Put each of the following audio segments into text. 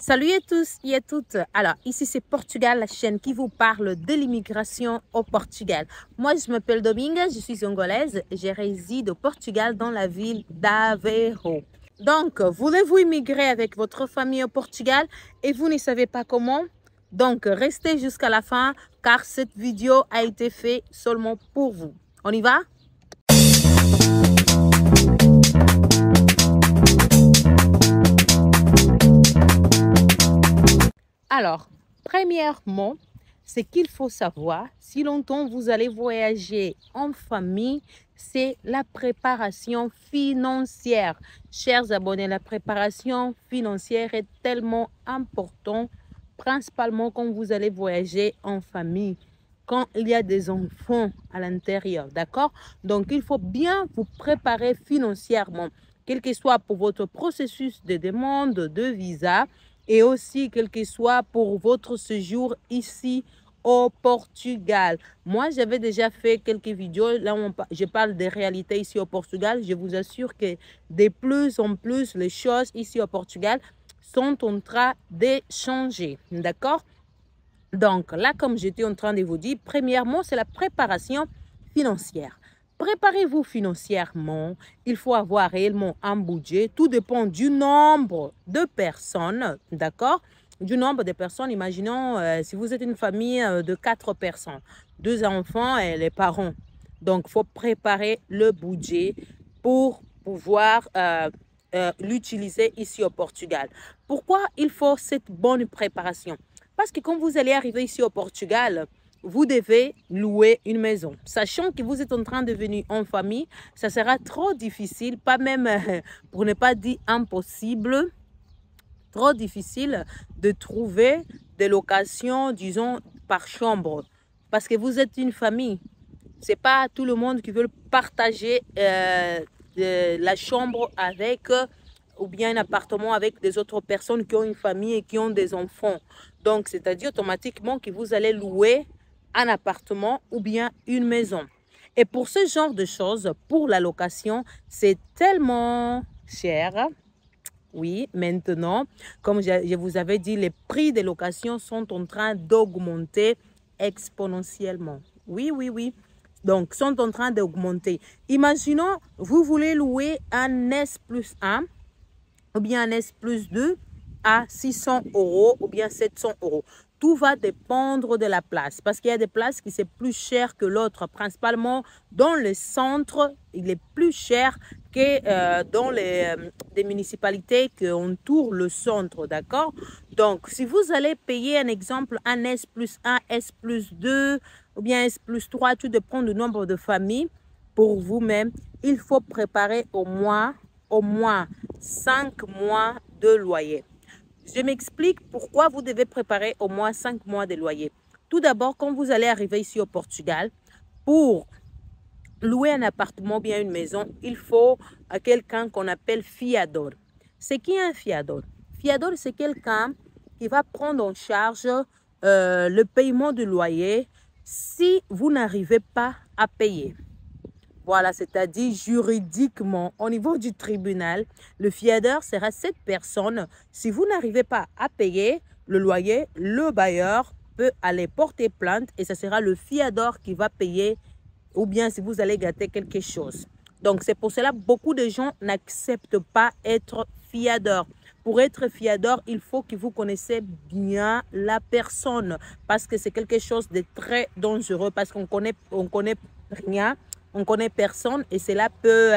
Salut à tous et à toutes. Alors, ici c'est Portugal, la chaîne qui vous parle de l'immigration au Portugal. Moi, je m'appelle Dominga, je suis angolaise et je réside au Portugal dans la ville d'Aveiro. Donc, voulez-vous immigrer avec votre famille au Portugal et vous ne savez pas comment? Donc, restez jusqu'à la fin car cette vidéo a été faite seulement pour vous. On y va? Alors, premièrement, ce qu'il faut savoir, si longtemps vous allez voyager en famille, c'est la préparation financière. Chers abonnés, la préparation financière est tellement importante, principalement quand vous allez voyager en famille, quand il y a des enfants à l'intérieur, d'accord? Donc, il faut bien vous préparer financièrement, quel que soit pour votre processus de demande de visa, et aussi quel que soit pour votre séjour ici au Portugal. Moi, j'avais déjà fait quelques vidéos, là où je parle des réalités ici au Portugal. Je vous assure que de plus en plus, les choses ici au Portugal sont en train de changer, d'accord? Donc là, comme j'étais en train de vous dire, premièrement, c'est la préparation financière. Préparez-vous financièrement, il faut avoir réellement un budget. Tout dépend du nombre de personnes, d'accord? Du nombre de personnes, imaginons si vous êtes une famille de 4 personnes, 2 enfants et les parents. Donc, il faut préparer le budget pour pouvoir l'utiliser ici au Portugal. Pourquoi il faut cette bonne préparation? Parce que quand vous allez arriver ici au Portugal, vous devez louer une maison. Sachant que vous êtes en train de venir en famille, ça sera trop difficile, pas même pour ne pas dire impossible, trop difficile de trouver des locations, disons, par chambre. Parce que vous êtes une famille. Ce n'est pas tout le monde qui veut partager la chambre avec ou bien un appartement avec des autres personnes qui ont une famille et qui ont des enfants. Donc, c'est-à-dire automatiquement que vous allez louer un appartement ou bien une maison. Et pour ce genre de choses, pour la location, c'est tellement cher. Oui, maintenant, comme je vous avais dit, les prix des locations sont en train d'augmenter exponentiellement. Oui, oui, oui. Donc, sont en train d'augmenter. Imaginons, vous voulez louer un S+1 ou bien un S+2 à 600 € ou bien 700 €. Tout va dépendre de la place parce qu'il y a des places qui sont plus chères que l'autre. Principalement dans le centre, il est plus cher que dans des municipalités qui entourent le centre, d'accord? Donc, si vous allez payer un exemple, un S+1, S+2 ou bien S+3, tout dépend du nombre de familles pour vous-même, il faut préparer au moins 5 mois de loyer. Je m'explique pourquoi vous devez préparer au moins 5 mois de loyer. Tout d'abord, quand vous allez arriver ici au Portugal, pour louer un appartement ou bien une maison, il faut quelqu'un qu'on appelle fiador. C'est qui un fiador? Fiador, c'est quelqu'un qui va prendre en charge le paiement du loyer si vous n'arrivez pas à payer. Voilà, c'est-à-dire juridiquement, au niveau du tribunal, le fiador sera cette personne. Si vous n'arrivez pas à payer le loyer, le bailleur peut aller porter plainte et ce sera le fiador qui va payer ou bien si vous allez gâter quelque chose. Donc, c'est pour cela que beaucoup de gens n'acceptent pas être fiador. Pour être fiador, il faut que vous connaissez bien la personne parce que c'est quelque chose de très dangereux parce qu'on connaît rien. On connaît personne et cela peut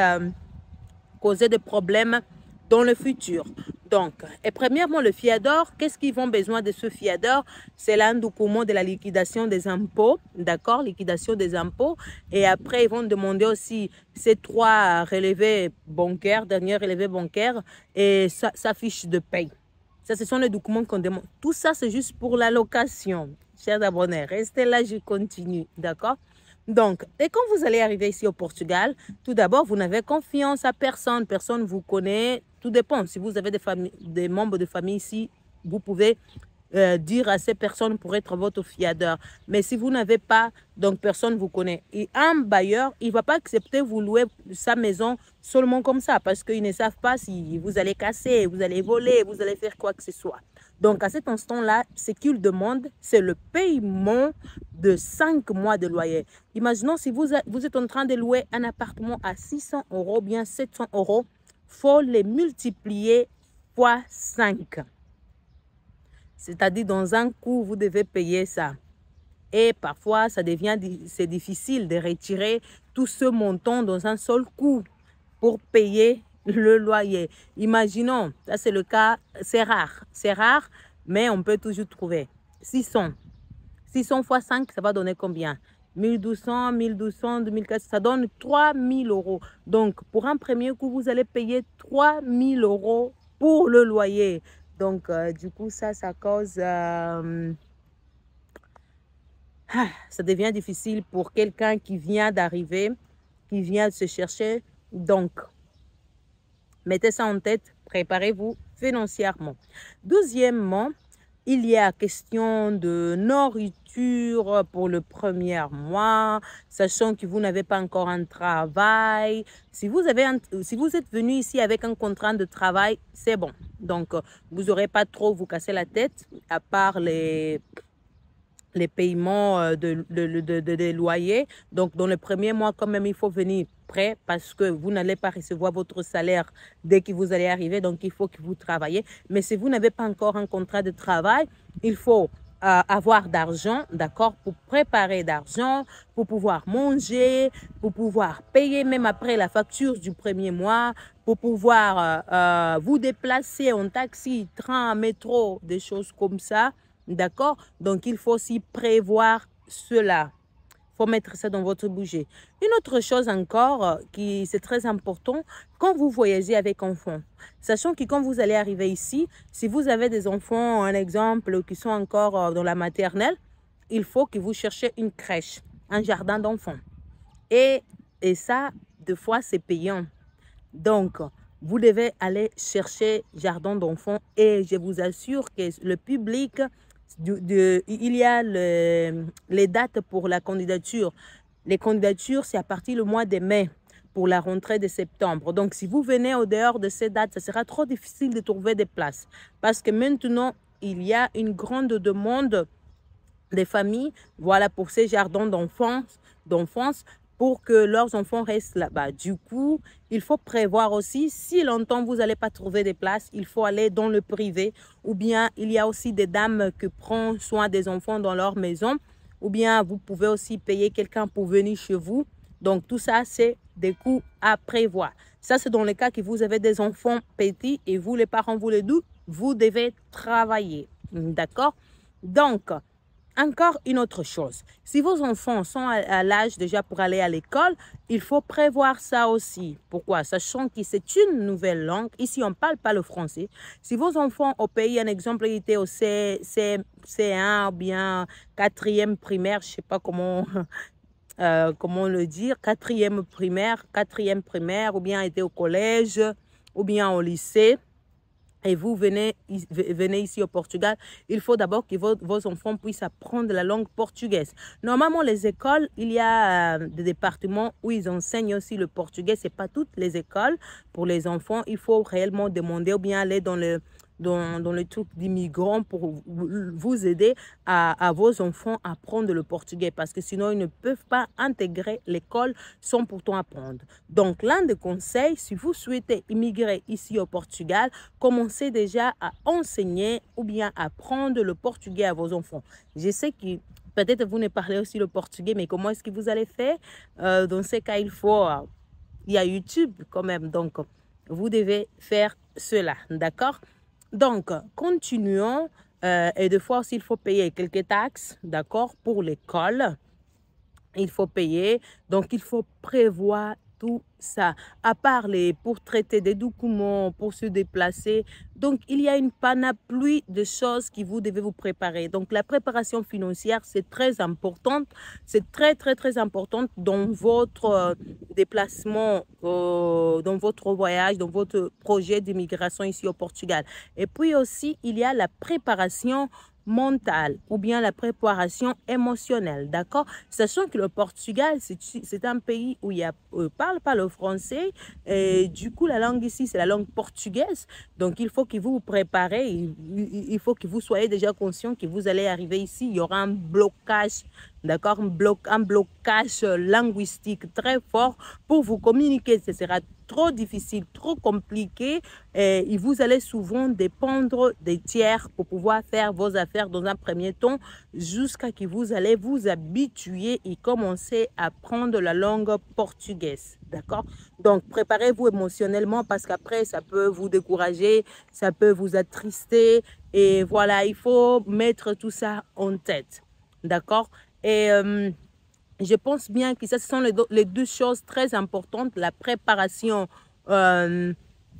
causer des problèmes dans le futur. Donc, et premièrement, le fiador, qu'est-ce qu'ils ont besoin de ce fiador? C'est un document de la liquidation des impôts, d'accord? Liquidation des impôts. Et après, ils vont demander aussi ces 3 relevés bancaires, derniers relevés bancaires et sa fiche de paye. Ça, ce sont les documents qu'on demande. Tout ça, c'est juste pour la location. Chers abonnés, restez là, je continue, d'accord? Donc, et quand vous allez arriver ici au Portugal, tout d'abord, vous n'avez confiance à personne. Personne ne vous connaît. Tout dépend. Si vous avez des membres de famille ici, vous pouvez dire à ces personnes pour être votre fiador. Mais si vous n'avez pas, donc personne ne vous connaît. Et un bailleur, il ne va pas accepter vous louer sa maison seulement comme ça parce qu'ils ne savent pas si vous allez casser, vous allez voler, vous allez faire quoi que ce soit. Donc, à cet instant-là, ce qu'il demande, c'est le paiement de 5 mois de loyer. Imaginons si vous êtes en train de louer un appartement à 600 €, bien 700 €, il faut les multiplier fois 5. C'est-à-dire, dans un coup, vous devez payer ça. Et parfois, c'est difficile de retirer tout ce montant dans un seul coup pour payer le loyer. Imaginons, ça c'est le cas, c'est rare, mais on peut toujours trouver. 600 fois 5, ça va donner combien? 1200, 1200, 2400, ça donne 3000 €. Donc, pour un premier coup, vous allez payer 3000 € pour le loyer. Donc, du coup, ça cause... ça devient difficile pour quelqu'un qui vient d'arriver, qui vient de se chercher. Donc, mettez ça en tête, préparez-vous financièrement. Deuxièmement, il y a question de nourriture pour le premier mois, sachant que vous n'avez pas encore un travail. Si vous êtes venu ici avec un contrat de travail, c'est bon. Donc, vous n'aurez pas trop vous casser la tête, à part les paiements de loyers. Donc, dans le premier mois, quand même, il faut venir prêt parce que vous n'allez pas recevoir votre salaire dès que vous allez arriver. Donc, il faut que vous travaillez. Mais si vous n'avez pas encore un contrat de travail, il faut avoir d'argent, d'accord, pour préparer d'argent, pour pouvoir manger, pour pouvoir payer même après la facture du premier mois, pour pouvoir vous déplacer en taxi, train, métro, des choses comme ça. D'accord? Donc, il faut aussi prévoir cela. Il faut mettre ça dans votre budget. Une autre chose encore, c'est très important, quand vous voyagez avec enfants, sachant que quand vous allez arriver ici, si vous avez des enfants, un exemple, qui sont encore dans la maternelle, il faut que vous cherchiez une crèche, un jardin d'enfants. Et ça, deux fois, c'est payant. Donc, vous devez aller chercher jardin d'enfants et je vous assure que le public... il y a les dates pour la candidature. Les candidatures, c'est à partir du mois de mai pour la rentrée de septembre. Donc, si vous venez au dehors de ces dates, ça sera trop difficile de trouver des places. Parce que maintenant, il y a une grande demande des familles, voilà, pour ces jardins d'enfance, pour que leurs enfants restent là-bas. Du coup, il faut prévoir aussi, si longtemps vous n'allez pas trouver des places, il faut aller dans le privé. Ou bien, il y a aussi des dames qui prennent soin des enfants dans leur maison. Ou bien, vous pouvez aussi payer quelqu'un pour venir chez vous. Donc, tout ça, c'est des coûts à prévoir. Ça, c'est dans le cas que vous avez des enfants petits et vous, les parents, vous les deux, vous devez travailler. D'accord? Donc, encore une autre chose, si vos enfants sont à l'âge déjà pour aller à l'école, il faut prévoir ça aussi. Pourquoi? Sachant que c'est une nouvelle langue. Ici, on ne parle pas le français. Si vos enfants au pays, un exemple, étaient au C1 ou bien 4e primaire, je ne sais pas comment le dire, 4e primaire, ou bien étaient au collège, ou bien au lycée, et vous venez ici au Portugal, il faut d'abord que vos enfants puissent apprendre la langue portugaise. Normalement, les écoles, il y a des départements où ils enseignent aussi le portugais. Ce n'est pas toutes les écoles. Pour les enfants, il faut réellement demander ou bien aller dans le truc d'immigrants pour vous aider à vos enfants à apprendre le portugais parce que sinon, ils ne peuvent pas intégrer l'école sans pourtant apprendre. Donc, l'un des conseils, si vous souhaitez immigrer ici au Portugal, commencez déjà à enseigner ou bien apprendre le portugais à vos enfants. Je sais que peut-être vous ne parlez aussi le portugais, mais comment est-ce que vous allez faire? Dans ces cas, il y a YouTube quand même, donc vous devez faire cela, d'accord? Donc, continuons. Et des fois aussi, il faut payer quelques taxes, d'accord, pour l'école. Il faut payer. Donc, il faut prévoir tout ça. À part pour traiter des documents, pour se déplacer. Donc, il y a une panoplie de choses que vous devez vous préparer. Donc, la préparation financière, c'est très importante. C'est très, très, très importante dans votre déplacement, dans votre voyage, dans votre projet d'immigration ici au Portugal. Et puis aussi, il y a la préparation mentale ou bien la préparation émotionnelle, d'accord? Sachant que le Portugal, c'est un pays où il y a, parle pas le français, et du coup, la langue ici, c'est la langue portugaise. Donc, il faut que vous vous préparez, il faut que vous soyez déjà conscient que vous allez arriver ici, il y aura un blocage, d'accord? Un blocage linguistique très fort pour vous communiquer. Ce sera trop difficile, trop compliqué, et vous allez souvent dépendre des tiers pour pouvoir faire vos affaires dans un premier temps jusqu'à ce que vous allez vous habituer et commencer à apprendre la langue portugaise, d'accord? Donc, préparez-vous émotionnellement parce qu'après, ça peut vous décourager, ça peut vous attrister et voilà, il faut mettre tout ça en tête, d'accord? Et je pense bien que ça, ce sont les deux choses très importantes, la préparation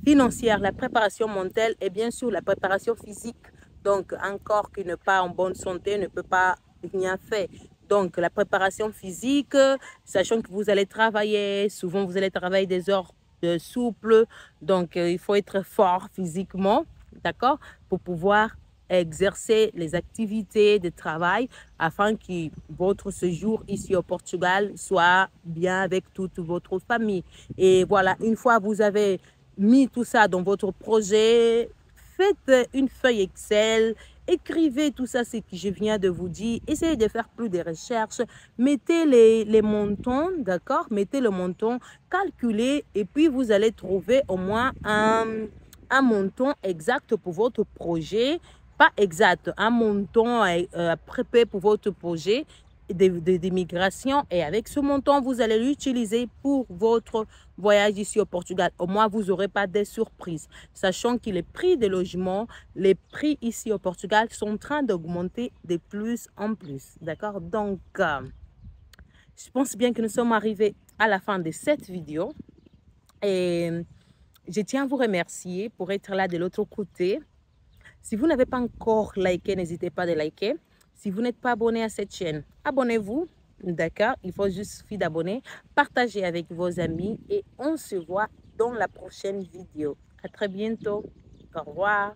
financière, la préparation mentale et bien sûr la préparation physique. Donc, un corps qui n'est pas en bonne santé ne peut pas rien faire. Donc, la préparation physique, sachant que vous allez travailler, souvent vous allez travailler des heures souples, donc il faut être fort physiquement, d'accord, pour pouvoir exercer les activités de travail afin que votre séjour ici au Portugal soit bien avec toute votre famille. Et voilà, une fois vous avez mis tout ça dans votre projet, faites une feuille Excel, écrivez tout ça, ce que je viens de vous dire, essayez de faire plus de recherches, mettez les montants, d'accord, mettez le montant, calculez et puis vous allez trouver au moins un montant exact pour votre projet, pas exact, un montant préparé pour votre projet d'immigration et avec ce montant, vous allez l'utiliser pour votre voyage ici au Portugal. Au moins, vous n'aurez pas des surprises, sachant que les prix des logements, les prix ici au Portugal sont en train d'augmenter de plus en plus. D'accord? Donc, je pense bien que nous sommes arrivés à la fin de cette vidéo et je tiens à vous remercier pour être là de l'autre côté. Si vous n'avez pas encore liké, n'hésitez pas à liker. Si vous n'êtes pas abonné à cette chaîne, abonnez-vous. D'accord? Il faut juste suffire d'abonner, partager avec vos amis et on se voit dans la prochaine vidéo. À très bientôt. Au revoir.